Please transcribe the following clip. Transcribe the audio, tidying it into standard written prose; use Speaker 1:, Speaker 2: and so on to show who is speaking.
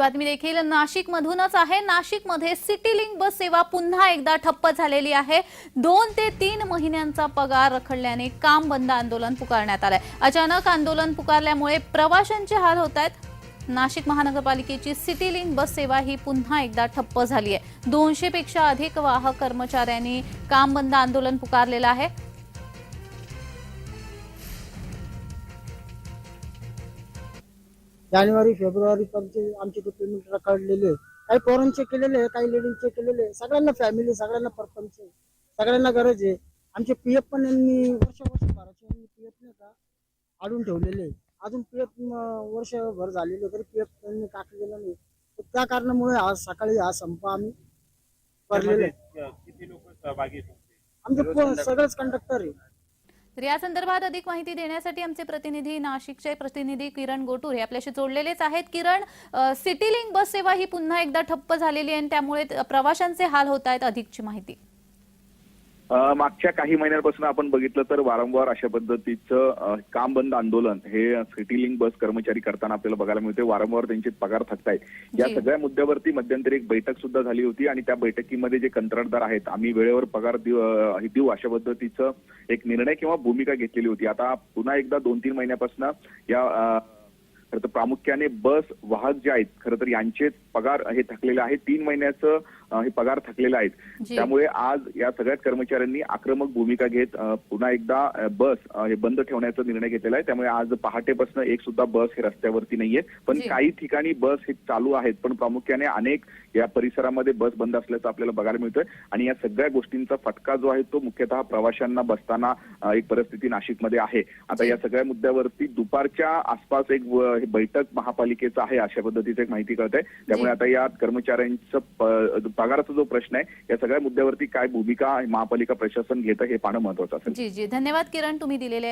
Speaker 1: बातमी देखील नाशिकमधूनच आहे। नाशिकमध्ये सिटी लिंक बस सेवा पुन्हा एकदा ठप्प झालेली आहे। 2 ते 3 महिन्यांचा पगार रखडल्याने काम बंद आंदोलन पुकारण्यात आलंय। अचानक आंदोलन पुकारल्यामुळे प्रवाशांचे हाल होत आहेत। नाशिक महानगरपालिकेची सिटी लिंक बस सेवा ही पुन्हा एकदा ठप्प झाली आहे। 200 पेक्षा अधिक वाहक कर्मचाऱ्यांनी काम बंद आंदोलन पुकारलेलं आहे।
Speaker 2: जानेवारी फेब्रुवारी पर्यंत आमचे ते पेमेंट रखडलेले, काही पोरांचे केलेले, काही लेडीजचे केलेले, सगळ्यांना फॅमिली, सगळ्यांना परपंच, सगळ्यांना गरज आहे। आमचे पीएफ पण यांनी वर्षभराचे पीएफ नाही का आडून ठेवलेले, अजून पीएफ वर्षभर झालेले तरी पीएफ त्यांनी टाकलेलं नाही। त्या कारणामुळे आज सकाळी हा संप आम्ही भरलेले।
Speaker 3: किती लोक सहभागी होते?
Speaker 2: आमचे सगळेच कंडक्टर आहे।
Speaker 1: तर या संदर्भात अधिक माहिती देण्यासाठी आमचे प्रतिनिधी नाशिकचे प्रतिनिधी किरण गोटूर हे आपल्याशी जोडलेलेच आहेत। किरण, सिटी लिंक बस सेवा ही पुन्हा एकदा ठप्प झालेली आहे, त्यामुळे प्रवाशांचे हाल होत आहेत। अधिकची माहिती।
Speaker 3: मागच्या काही महिन्यांपासून आपण बघितलं तर वारंवार अशा पद्धतीचं काम बंद आंदोलन हे सिटी लिंक बस कर्मचारी करताना आपल्याला बघायला मिळते। वारंवार त्यांचे पगार थकतायत। या सगळ्या मुद्द्यावरती मध्यंतरी एक बैठक सुद्धा झाली होती आणि त्या बैठकीमध्ये जे कंत्राटदार आहेत आम्ही वेळेवर पगार देऊ अशा पद्धतीचं एक निर्णय किंवा भूमिका घेतलेली होती। आता पुन्हा एकदा 2-3 महिन्यापासून या खरं तर प्रामुख्याने बस वाहक जे आहेत खरं तर यांचे पगार हे थकलेले आहेत। 3 महिन्याचं हे पगार थकलेले आहेत। त्यामुळे आज या सगळ्या कर्मचाऱ्यांनी आक्रमक भूमिका घेत पुन्हा एकदा बस हे बंद ठेवण्याचा निर्णय घेतलेला आहे। त्यामुळे आज पहाटेपासून एक सुद्धा बस हे रस्त्यावरती नाहीये, पण काही ठिकाणी बस हे चालू आहेत, पण प्रामुख्याने अनेक या परिसरामध्ये बस बंद असल्याचं आपल्याला बघायला मिळतोय। आणि या सगळ्या गोष्टींचा फटका जो आहे तो मुख्यतः प्रवाशांना बसताना एक परिस्थिती नाशिकमध्ये आहे। आता या सगळ्या मुद्द्यावरती दुपारच्या आसपास एक बैठक महापालिकेचं आहे अशा पद्धतीची एक माहिती कळत आहे। त्यामुळे आता या कर्मचाऱ्यांचं पगाराचा जो प्रश्न आहे या सगळ्या मुद्द्यावरती काय भूमिका महापालिका प्रशासन घेतं हे पाहणं महत्त्वाचं असेल।
Speaker 1: जी धन्यवाद किरण, तुम्ही दिलेले